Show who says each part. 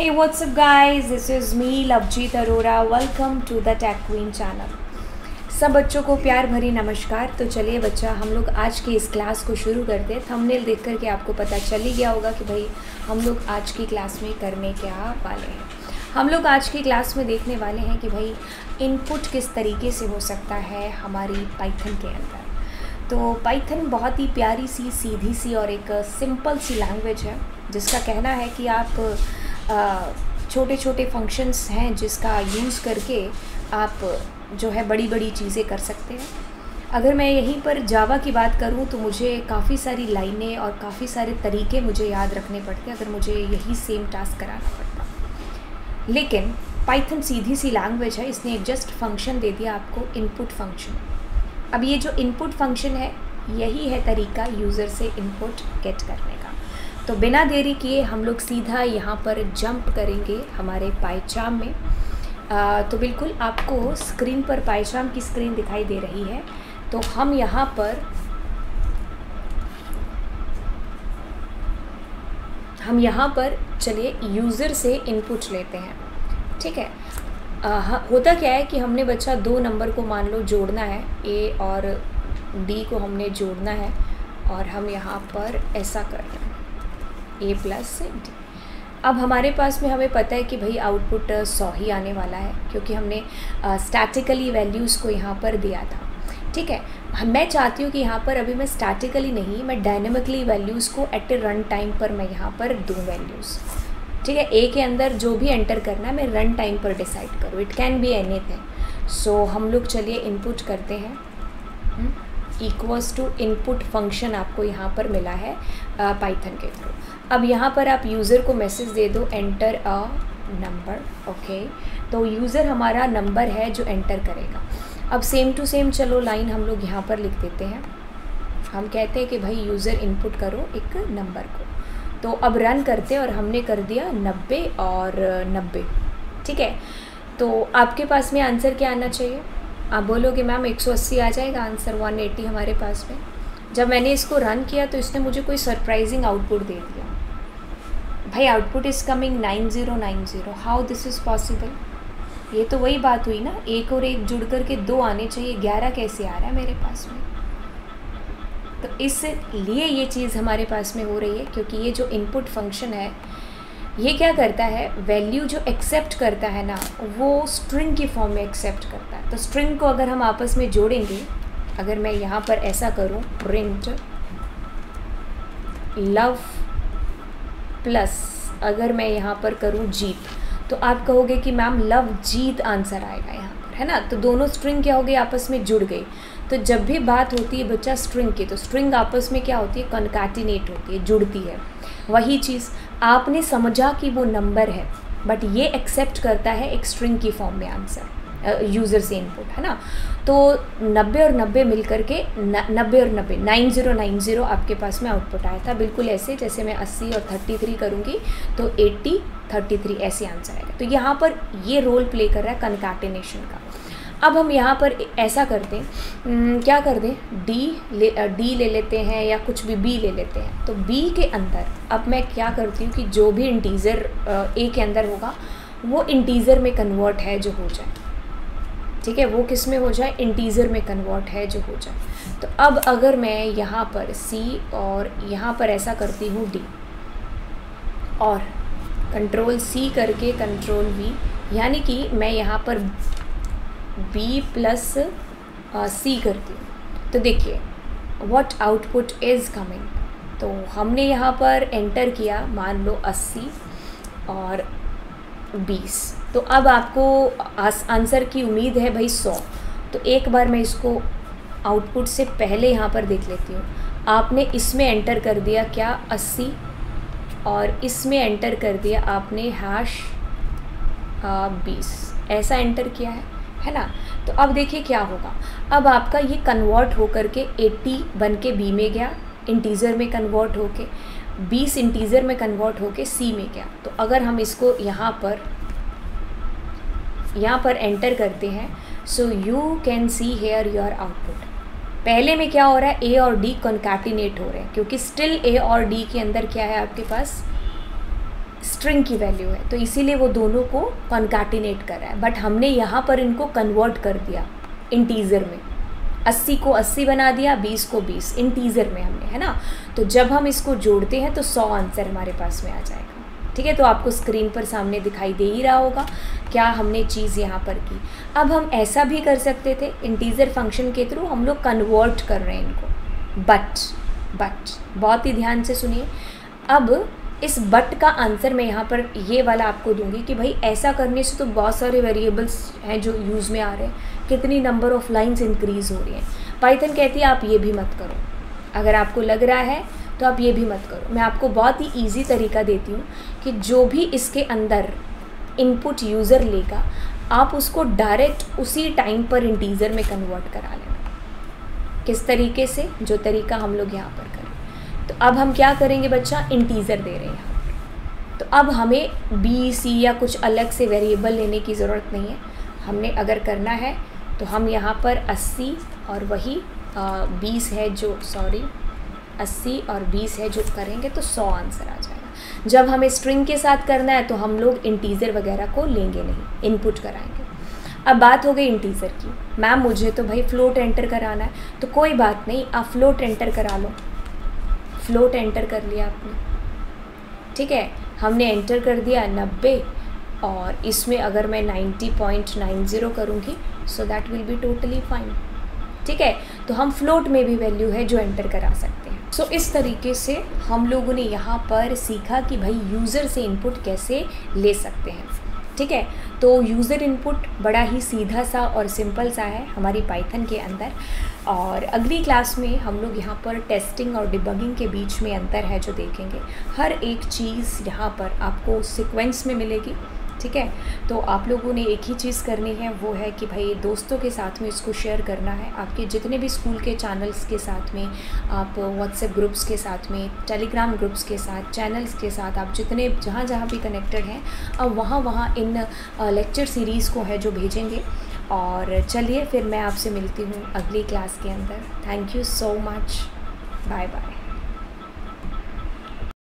Speaker 1: Hey, what's up guys? This is me Lovejeet Arora. Welcome to the Tech Queen channel. सब बच्चों को प्यार भरी नमस्कार। तो चलिए बच्चा, हम लोग आज की इस क्लास को शुरू करते हैं। थंबनेल देख कर के आपको पता चल ही गया होगा कि भाई हम लोग आज की क्लास में करने क्या वाले हैं। हम लोग आज की क्लास में देखने वाले हैं कि भाई इनपुट किस तरीके से हो सकता है हमारी पाइथन के अंदर। तो पाइथन बहुत ही प्यारी सी, सीधी सी और एक सिंपल सी लैंग्वेज है जिसका कहना है कि आप छोटे छोटे फंक्शंस हैं जिसका यूज़ करके आप जो है बड़ी बड़ी चीज़ें कर सकते हैं। अगर मैं यहीं पर जावा की बात करूं तो मुझे काफ़ी सारी लाइनें और काफ़ी सारे तरीके मुझे याद रखने पड़ते अगर मुझे यही सेम टास्क कराना पड़ता। लेकिन पाइथन सीधी सी लैंग्वेज है, इसने एक जस्ट फंक्शन दे दिया आपको, इनपुट फंक्शन। अब ये जो इनपुट फंक्शन है यही है तरीका यूज़र से इनपुट गेट करने का। तो बिना देरी किए हम लोग सीधा यहाँ पर जंप करेंगे हमारे पाइचार्म में। तो बिल्कुल आपको स्क्रीन पर पाइचार्म की स्क्रीन दिखाई दे रही है। तो हम यहाँ पर चलिए यूज़र से इनपुट लेते हैं। ठीक है। होता क्या है कि हमने बच्चा दो नंबर को मान लो जोड़ना है, ए और डी को हमने जोड़ना है और हम यहाँ पर ऐसा कर रहे हैं ए प्लस डी। अब हमारे पास में हमें पता है कि भाई आउटपुट 100 ही आने वाला है क्योंकि हमने स्टैटिकली वैल्यूज़ को यहाँ पर दिया था। ठीक है। मैं चाहती हूँ कि यहाँ पर अभी मैं स्टैटिकली नहीं, मैं डायनेमिकली वैल्यूज़ को एट ए रन टाइम पर मैं यहाँ पर दूँ वैल्यूज़। ठीक है। ए के अंदर जो भी एंटर करना है मैं रन टाइम पर डिसाइड करूँ, इट कैन बी एनीथिंग। सो हम लोग चलिए इनपुट करते हैं। इक्वल्स टू इनपुट फंक्शन आपको यहाँ पर मिला है पाइथन के थ्रू। अब यहाँ पर आप यूज़र को मैसेज दे दो एंटर अ नंबर। ओके। तो यूज़र हमारा नंबर है जो एंटर करेगा। अब सेम टू सेम चलो लाइन हम लोग यहाँ पर लिख देते हैं। हम कहते हैं कि भाई यूज़र इनपुट करो एक नंबर को। तो अब रन करते और हमने कर दिया 90 और 90। ठीक है। तो आपके पास में आंसर क्या आना चाहिए? आप बोलोगे मैम 180 आ जाएगा आंसर, 180 हमारे पास में। जब मैंने इसको रन किया तो इसने मुझे कोई सरप्राइजिंग आउटपुट दे दिया। भाई output is coming 9090। How this is possible? ये तो वही बात हुई ना, एक और एक जुड़ कर के 2 आने चाहिए, 11 कैसे आ रहा है मेरे पास में? तो इसलिए ये चीज़ हमारे पास में हो रही है क्योंकि ये जो इनपुट फंक्शन है ये क्या करता है, वैल्यू जो एक्सेप्ट करता है ना वो स्ट्रिंग की फॉर्म में एक्सेप्ट करता है। तो स्ट्रिंग को अगर हम आपस में जोड़ेंगे, अगर मैं यहाँ पर ऐसा करूँ प्रिंट लव प्लस अगर मैं यहाँ पर करूँ जीत, तो आप कहोगे कि मैम लव जीत आंसर आएगा यहाँ पर, है ना। तो दोनों स्ट्रिंग क्या हो गई, आपस में जुड़ गई। तो जब भी बात होती है बच्चा स्ट्रिंग की, तो स्ट्रिंग आपस में क्या होती है, कॉन्कैटिनेट होती है, जुड़ती है। वही चीज़ आपने समझा कि वो नंबर है, बट ये एक्सेप्ट करता है एक स्ट्रिंग की फॉर्म में आंसर यूज़र से इनपुट, है ना। तो 90 और 90 मिल कर के 90 और 90 9090 आपके पास में आउटपुट आया था। बिल्कुल ऐसे जैसे मैं 80 और 33 करूँगी तो 80 33 ऐसे आंसर आएगा। तो यहाँ पर ये रोल प्ले कर रहा है कॉन्कैटिनेशन का। अब हम यहाँ पर ऐसा करते हैं, क्या कर दें, डी ले लेते हैं या कुछ भी बी ले लेते हैं। तो बी के अंदर अब मैं क्या करती हूँ कि जो भी इंटीज़र ए के अंदर होगा वो इंटीज़र में कन्वर्ट है जो हो जाए। ठीक है। वो किस में हो जाए, इंटीज़र में कन्वर्ट है जो हो जाए। तो अब अगर मैं यहाँ पर सी और यहाँ पर ऐसा करती हूँ डी और कंट्रोल सी करके कंट्रोल वी, यानी कि मैं यहाँ पर बी प्लस सी करती हूँ, तो देखिए व्हाट आउटपुट इज़ कमिंग। तो हमने यहाँ पर एंटर किया मान लो 80 और 20। तो अब आपको आंसर की उम्मीद है भाई 100। तो एक बार मैं इसको आउटपुट से पहले यहाँ पर देख लेती हूँ। आपने इसमें एंटर कर दिया क्या 80 और इसमें एंटर कर दिया आपने हैश 20, ऐसा एंटर किया है ना। तो अब देखिए क्या होगा, अब आपका ये कन्वर्ट होकर के 80 बन के बी में गया, इंटीज़र में कन्वर्ट होके 20 इंटीज़र में कन्वर्ट होके सी में गया। तो अगर हम इसको यहाँ पर एंटर करते हैं, so you can see here your output. पहले में क्या हो रहा है, ए और डी कॉन्कैटिनेट हो रहे हैं क्योंकि स्टिल ए और डी के अंदर क्या है आपके पास स्ट्रिंग की वैल्यू है, तो इसीलिए वो दोनों को कॉन्कैटिनेट कर रहा है। बट हमने यहाँ पर इनको कन्वर्ट कर दिया इंटीजर में, 80 को 80 बना दिया, 20 को 20 इंटीजर में हमने, है ना। तो जब हम इसको जोड़ते हैं तो 100 आंसर हमारे पास में आ जाएगा। ठीक है, तो आपको स्क्रीन पर सामने दिखाई दे ही रहा होगा क्या हमने चीज़ यहाँ पर की। अब हम ऐसा भी कर सकते थे, इंटीजर फंक्शन के थ्रू हम लोग कन्वर्ट कर रहे हैं इनको, बट बहुत ही ध्यान से सुनिए। अब इस बट का आंसर मैं यहाँ पर ये वाला आपको दूंगी कि भाई ऐसा करने से तो बहुत सारे वेरिएबल्स हैं जो यूज़ में आ रहे हैं, कितनी नंबर ऑफ़ लाइंस इंक्रीज़ हो रही हैं। पाइथन कहती है आप ये भी मत करो, अगर आपको लग रहा है तो आप ये भी मत करो। मैं आपको बहुत ही ईजी तरीका देती हूँ कि जो भी इसके अंदर इनपुट यूज़र लेगा आप उसको डायरेक्ट उसी टाइम पर इंटीजर में कन्वर्ट करा लेना। किस तरीके से? जो तरीका हम लोग यहाँ पर करें। तो अब हम क्या करेंगे बच्चा, इंटीजर दे रहे हैं यहाँ पर, तो अब हमें बी सी या कुछ अलग से वेरिएबल लेने की ज़रूरत नहीं है। हमने अगर करना है तो हम यहाँ पर 80 और वही 20 है जो 80 और 20 है जो करेंगे तो 100 आंसर आ जाएगा। जब हमें स्ट्रिंग के साथ करना है तो हम लोग इंटीजर वगैरह को लेंगे नहीं, इनपुट कराएंगे। अब बात हो गई इंटीजर की। मैम मुझे तो भाई फ्लोट एंटर कराना है, तो कोई बात नहीं, आप फ्लोट एंटर करा लो। फ्लोट एंटर कर लिया आपने, ठीक है, हमने एंटर कर दिया 90, और इसमें अगर मैं 90.90 करूँगी so that will be totally fine. ठीक है, तो हम फ्लोट में भी वैल्यू है जो एंटर करा सकते हैं। सो इस तरीके से हम लोगों ने यहाँ पर सीखा कि भाई यूज़र से इनपुट कैसे ले सकते हैं। ठीक है, तो यूज़र इनपुट बड़ा ही सीधा सा और सिंपल सा है हमारी पाइथन के अंदर। और अगली क्लास में हम लोग यहाँ पर टेस्टिंग और डिबगिंग के बीच में अंतर है जो देखेंगे। हर एक चीज़ यहाँ पर आपको सीक्वेंस में मिलेगी। ठीक है, तो आप लोगों ने एक ही चीज़ करनी है, वो है कि भाई दोस्तों के साथ में इसको शेयर करना है। आपके जितने भी स्कूल के चैनल्स के साथ में, आप व्हाट्सएप ग्रुप्स के साथ में, टेलीग्राम ग्रुप्स के साथ, चैनल्स के साथ, आप जितने जहाँ भी कनेक्टेड हैं अब वहाँ इन लेक्चर सीरीज़ को है जो भेजेंगे। और चलिए फिर मैं आपसे मिलती हूँ अगली क्लास के अंदर। Thank you so much, bye bye.